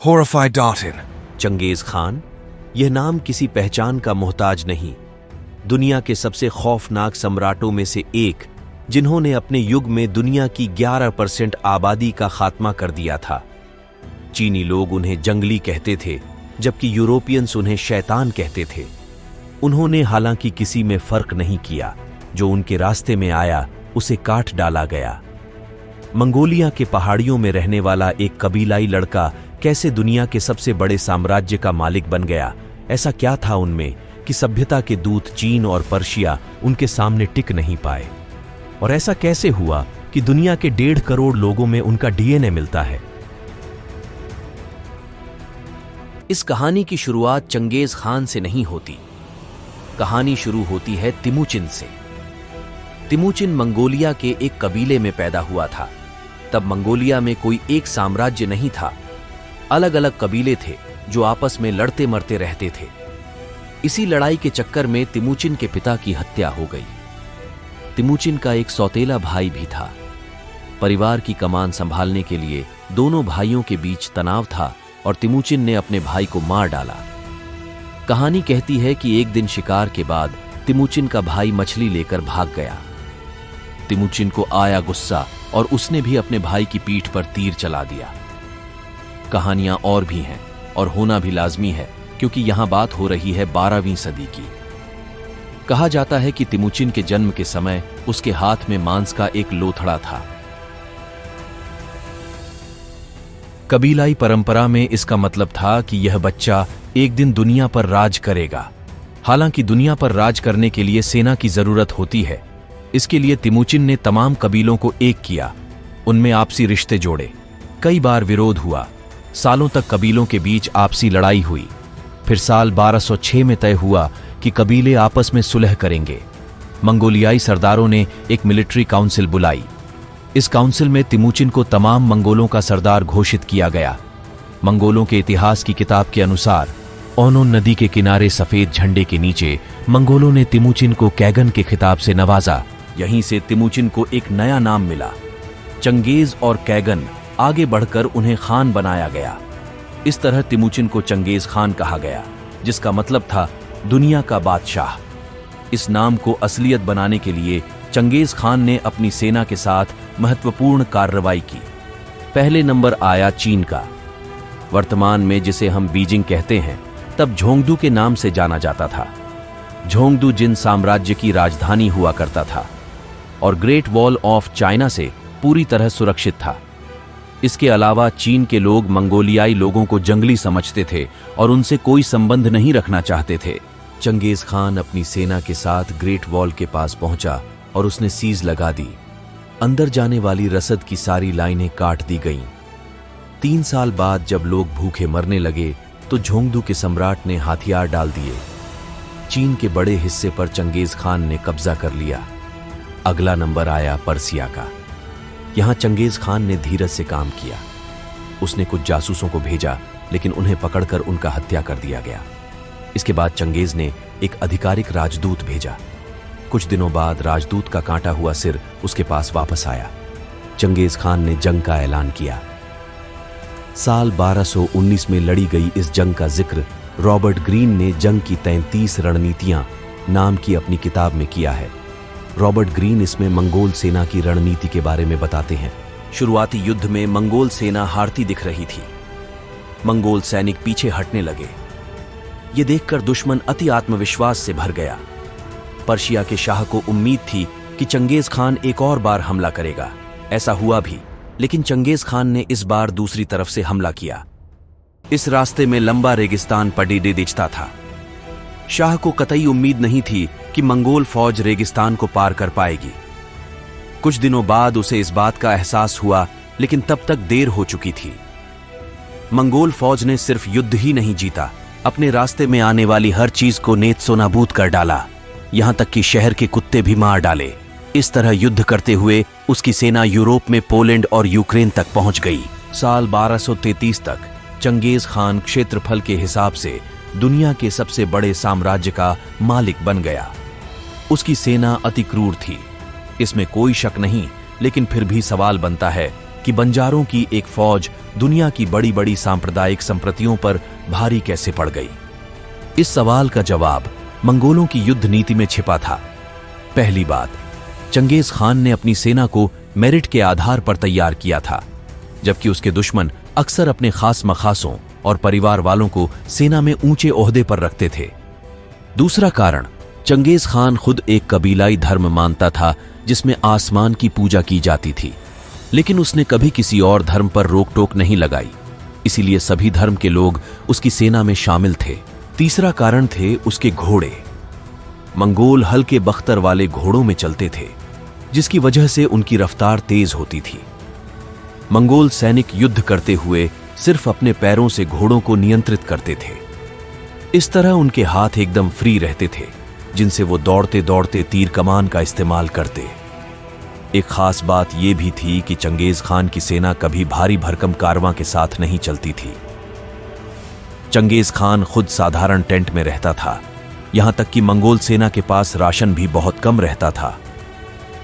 Horrified Dartin. Genghis Khan, यह नाम किसी पहचान का मोहताज नहीं, दुनिया के सबसे खौफनाक सम्राटों में से एक, जिन्होंने अपने युग में दुनिया की 11% आबादी का खात्मा कर दिया था। चीनी लोग उन्हें जंगली कहते थे, जबकि यूरोपियंस उन्हें शैतान कहते थे। उन्होंने हालांकि किसी में फर्क नहीं किया, जो उनके रास्ते में आया उसे काट डाला गया। मंगोलिया के पहाड़ियों में रहने वाला एक कबीलाई लड़का कैसे दुनिया के सबसे बड़े साम्राज्य का मालिक बन गया? ऐसा क्या था उनमें कि सभ्यता के दूत चीन और पर्शिया उनके सामने टिक नहीं पाए? और ऐसा कैसे हुआ कि दुनिया के 1.5 करोड़ लोगों में उनका डीएनए मिलता है? इस कहानी की शुरुआत चंगेज खान से नहीं होती। कहानी शुरू होती है तिमुचिन से। तिमुचिन मंगोलिया के एक कबीले में पैदा हुआ था। तब मंगोलिया में कोई एक साम्राज्य नहीं था, अलग अलग कबीले थे जो आपस में लड़ते मरते रहते थे। इसी लड़ाई के चक्कर में तिमुचिन के पिता की हत्या हो गई। तिमुचिन का एक सौतेला भाई भी था। परिवार की कमान संभालने के लिए दोनों भाइयों के बीच तनाव था और तिमुचिन ने अपने भाई को मार डाला। कहानी कहती है कि एक दिन शिकार के बाद तिमुचिन का भाई मछली लेकर भाग गया। तिमुचिन को आया गुस्सा और उसने भी अपने भाई की पीठ पर तीर चला दिया। कहानियां और भी हैं और होना भी लाजमी है, क्योंकि यहां बात हो रही है 12वीं सदी की। कहा जाता है कि तिमुचिन के जन्म के समय उसके हाथ में मांस का एक लोथड़ा था। कबीलाई परंपरा में इसका मतलब था कि यह बच्चा एक दिन दुनिया पर राज करेगा। हालांकि दुनिया पर राज करने के लिए सेना की जरूरत होती है। इसके लिए तिमुचिन ने तमाम कबीलों को एक किया, उनमें आपसी रिश्ते जोड़े। कई बार विरोध हुआ, सालों तक कबीलों के बीच आपसी लड़ाई हुई। फिर साल 1206 में तय हुआ कि कबीले आपस में सुलह करेंगे। मंगोलियाई सरदारों ने एक मिलिट्री काउंसिल बुलाई। इस काउंसिल में तिमुचिन को तमाम मंगोलों का सरदार घोषित किया गया। मंगोलों के इतिहास की किताब के अनुसार ओनोन नदी के किनारे सफेद झंडे के नीचे मंगोलों ने तिमुचिन को कैगन के खिताब से नवाजा। यहीं से तिमुचिन को एक नया नाम मिला, चंगेज और कैगन। आगे बढ़कर उन्हें खान बनाया गया। इस तरह तिमुचिन को चंगेज खान कहा गया, जिसका मतलब था दुनिया का बादशाह। इस नाम को असलियत बनाने के लिए चंगेज खान ने अपनी सेना के साथ महत्वपूर्ण कार्रवाई की। पहले नंबर आया चीन का। वर्तमान में जिसे हम बीजिंग कहते हैं, तब झोंगडू के नाम से जाना जाता था। झोंगडू जिन साम्राज्य की राजधानी हुआ करता था और ग्रेट वॉल ऑफ चाइना से पूरी तरह सुरक्षित था। इसके अलावा चीन के लोग मंगोलियाई लोगों को जंगली समझते थे और उनसे कोई संबंध नहीं रखना चाहते थे। चंगेज खान अपनी सेना के साथ ग्रेट वॉल के पास पहुंचा और उसने सीज लगा दी। अंदर जाने वाली रसद की सारी लाइनें काट दी गईं। 3 साल बाद जब लोग भूखे मरने लगे तो झोंगडू के सम्राट ने हथियार डाल दिए। चीन के बड़े हिस्से पर चंगेज खान ने कब्जा कर लिया। अगला नंबर आया पर्सिया का। यहां चंगेज खान ने धीरज से काम किया। उसने कुछ जासूसों को भेजा, लेकिन उन्हें पकड़कर उनका हत्या कर दिया गया। इसके बाद चंगेज ने एक आधिकारिक राजदूत भेजा। कुछ दिनों बाद राजदूत का कांटा हुआ सिर उसके पास वापस आया। चंगेज खान ने जंग का ऐलान किया। साल 1219 में लड़ी गई इस जंग का जिक्र रॉबर्ट ग्रीन ने जंग की 33 रणनीतियां नाम की अपनी किताब में किया है। रॉबर्ट ग्रीन इसमें मंगोल सेना की रणनीति के बारे में बताते हैं। शुरुआती युद्ध में मंगोल सेना हारती दिख रही थी। मंगोल सैनिक पीछे हटने लगे। ये देखकर दुश्मन अति आत्मविश्वास से भर गया। पर्शिया के शाह को उम्मीद थी कि चंगेज खान एक और बार हमला करेगा। ऐसा हुआ भी, लेकिन चंगेज खान ने इस बार दूसरी तरफ से हमला किया। इस रास्ते में लंबा रेगिस्तान पड़ी दिखता था। शाह को कतई उम्मीद नहीं थी कि मंगोल फौज रेगिस्तान को पार कर पाएगी। कुछ दिनों बाद उसे इस बात का एहसास हुआ, लेकिन तब तक देर हो चुकी थी। मंगोल फौज ने सिर्फ युद्ध ही नहीं जीता, अपने रास्ते में आने वाली हर चीज को नेस्तनाबूद कर डाला, यहां तक कि शहर के कुत्ते भी मार डाले। इस तरह युद्ध करते हुए उसकी सेना यूरोप में पोलैंड और यूक्रेन तक पहुंच गई। साल 1233 तक चंगेज खान क्षेत्रफल के हिसाब से दुनिया के सबसे बड़े साम्राज्य का मालिक बन गया। उसकी सेना अति क्रूर थी, इसमें कोई शक नहीं, लेकिन फिर भी सवाल बनता है कि बंजारों की एक फौज दुनिया की बड़ी बड़ी सांप्रदायिक संप्रतियों पर भारी कैसे पड़ गई? इस सवाल का जवाब मंगोलों की युद्ध नीति में छिपा था। पहली बात, चंगेज खान ने अपनी सेना को मेरिट के आधार पर तैयार किया था, जबकि उसके दुश्मन अक्सर अपने खास मखासों और परिवार वालों को सेना में ऊंचे ओहदे पर रखते थे। दूसरा कारण, चंगेज खान खुद एक कबीलाई धर्म मानता था जिसमें आसमान की पूजा की जाती थी, लेकिन उसने कभी किसी और धर्म पर रोक टोक नहीं लगाई, इसीलिए सभी धर्म के लोग उसकी सेना में शामिल थे। तीसरा कारण थे उसके घोड़े। मंगोल हल्के बख्तर वाले घोड़ों में चलते थे, जिसकी वजह से उनकी रफ्तार तेज होती थी। मंगोल सैनिक युद्ध करते हुए सिर्फ अपने पैरों से घोड़ों को नियंत्रित करते थे। इस तरह उनके हाथ एकदम फ्री रहते थे, जिनसे वो दौड़ते दौड़ते तीर कमान का इस्तेमाल करते। एक खास बात यह भी थी कि चंगेज खान की सेना कभी भारी भरकम कारवां के साथ नहीं चलती थी। चंगेज खान खुद साधारण टेंट में रहता था, यहां तक कि मंगोल सेना के पास राशन भी बहुत कम रहता था।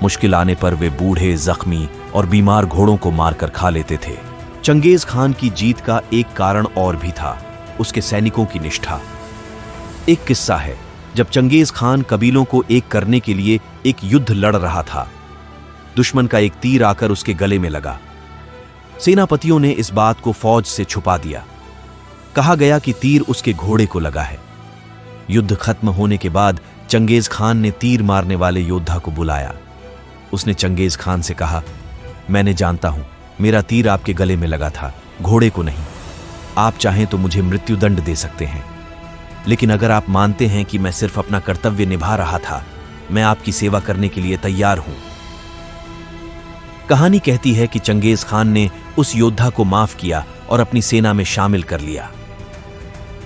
मुश्किल आने पर वे बूढ़े, जख्मी और बीमार घोड़ों को मारकर खा लेते थे। चंगेज खान की जीत का एक कारण और भी था, उसके सैनिकों की निष्ठा। एक किस्सा है, जब चंगेज खान कबीलों को एक करने के लिए एक युद्ध लड़ रहा था। दुश्मन का एक तीर आकर उसके गले में लगा। सेनापतियों ने इस बात को फौज से छुपा दिया। कहा गया कि तीर उसके घोड़े को लगा है। युद्ध खत्म होने के बाद चंगेज खान ने तीर मारने वाले योद्धा को बुलाया। उसने चंगेज खान से कहा, मैंने जानता हूं, मेरा तीर आपके गले में लगा था, घोड़े को नहीं। आप चाहें तो मुझे मृत्युदंड दे सकते हैं, लेकिन अगर आप मानते हैं कि मैं सिर्फ अपना कर्तव्य निभा रहा था, मैं आपकी सेवा करने के लिए तैयार हूं। कहानी कहती है कि चंगेज खान ने उस योद्धा को माफ किया और अपनी सेना में शामिल कर लिया।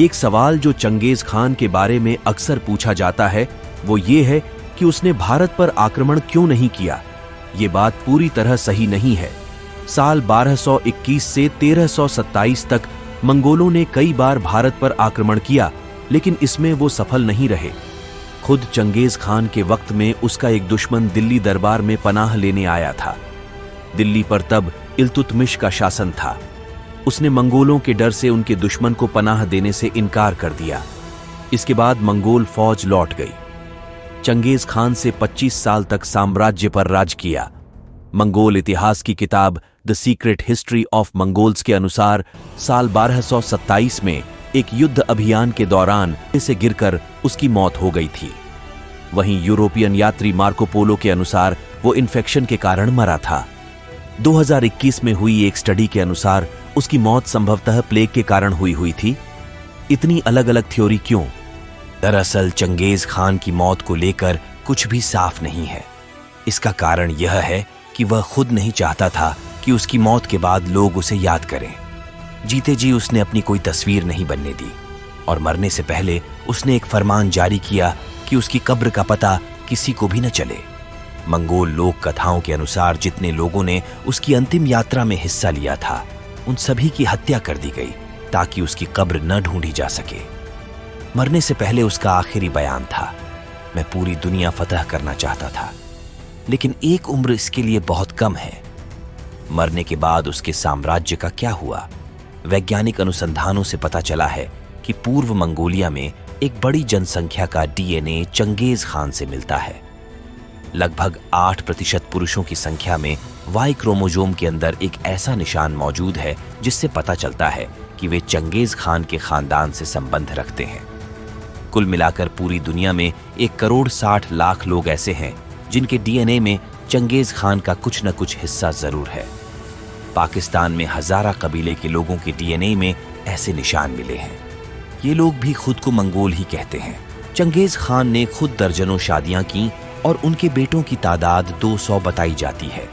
एक सवाल जो चंगेज खान के बारे में अक्सर पूछा जाता है वो ये है कि उसने भारत पर आक्रमण क्यों नहीं किया। ये बात पूरी तरह सही नहीं है। साल 1221 से 1327 तक मंगोलों ने कई बार भारत पर आक्रमण किया, लेकिन इसमें वो सफल नहीं रहे। खुद चंगेज खान के वक्त में उसका एक दुश्मन दिल्ली दरबार में पनाह लेने आया था। दिल्ली पर तब इल्तुतमिश का शासन था। उसने मंगोलों के डर से उनके दुश्मन को पनाह देने से इनकार कर दिया। इसके बाद मंगोल फौज लौट गई। चंगेज खान से 25 साल तक साम्राज्य पर राज किया। मंगोल इतिहास की किताब the secret history of Mongols के अनुसार साल 1227 में एक युद्ध अभियान के दौरान इसे गिरकर उसकी मौत हो गई थी। वहीं यूरोपियन यात्री मार्को पोलो के अनुसार वो इन्फेक्शन के कारण मरा था। 2021 में हुई एक स्टडी के अनुसार उसकी मौत संभवतः प्लेग के कारण हुई थी। इतनी अलग अलग थ्योरी क्यों? दरअसल चंगेज खान की मौत को लेकर कुछ भी साफ नहीं है। इसका कारण यह है कि वह खुद नहीं चाहता था कि उसकी मौत के बाद लोग उसे याद करें। जीते जी उसने अपनी कोई तस्वीर नहीं बनने दी और मरने से पहले उसने एक फरमान जारी किया कि उसकी कब्र का पता किसी को भी न चले। मंगोल लोक कथाओं के अनुसार जितने लोगों ने उसकी अंतिम यात्रा में हिस्सा लिया था, उन सभी की हत्या कर दी गई ताकि उसकी कब्र न ढूंढी जा सके। मरने से पहले उसका आखिरी बयान था, मैं पूरी दुनिया फतह करना चाहता था, लेकिन एक उम्र इसके लिए बहुत कम है। मरने के बाद उसके साम्राज्य का क्या हुआ? वैज्ञानिक अनुसंधानों से पता चला है कि पूर्व मंगोलिया में एक बड़ी जनसंख्या का डीएनए चंगेज खान से मिलता है। लगभग 8% पुरुषों की संख्या में वाई क्रोमोजोम के अंदर एक ऐसा निशान मौजूद है जिससे पता चलता है कि वे चंगेज खान के खानदान से संबंध रखते हैं। कुल मिलाकर पूरी दुनिया में 1,60,00,000 लोग ऐसे हैं जिनके डीएनए में चंगेज खान का कुछ न कुछ हिस्सा जरूर है। पाकिस्तान में हजारा कबीले के लोगों के डीएनए में ऐसे निशान मिले हैं। ये लोग भी खुद को मंगोल ही कहते हैं। चंगेज खान ने खुद दर्जनों शादियां की और उनके बेटों की तादाद 200 बताई जाती है।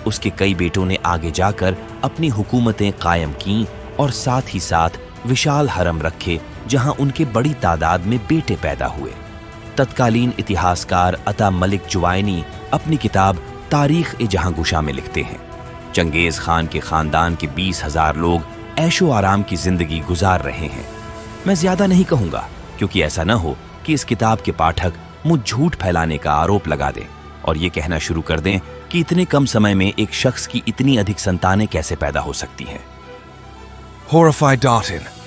उसके कई बेटों ने आगे जाकर अपनी हुकूमतें कायम की और साथ ही साथ विशाल हरम रखे जहां उनके बड़ी तादाद में बेटे पैदा हुए। तत्कालीन इतिहासकार अता मलिक जुवाइनी अपनी किताब तारीख-ए-जहांगुशा में लिखते हैं, चंगेज खान के खानदान के 20,000 लोग ऐशो आराम की जिंदगी गुजार रहे हैं। मैं ज्यादा नहीं कहूंगा क्योंकि ऐसा न हो कि इस किताब के पाठक मुझ झूठ फैलाने का आरोप लगा दें और ये कहना शुरू कर दें कि इतने कम समय में एक शख्स की इतनी अधिक संतानें कैसे पैदा हो सकती हैं। Horrified Dartin.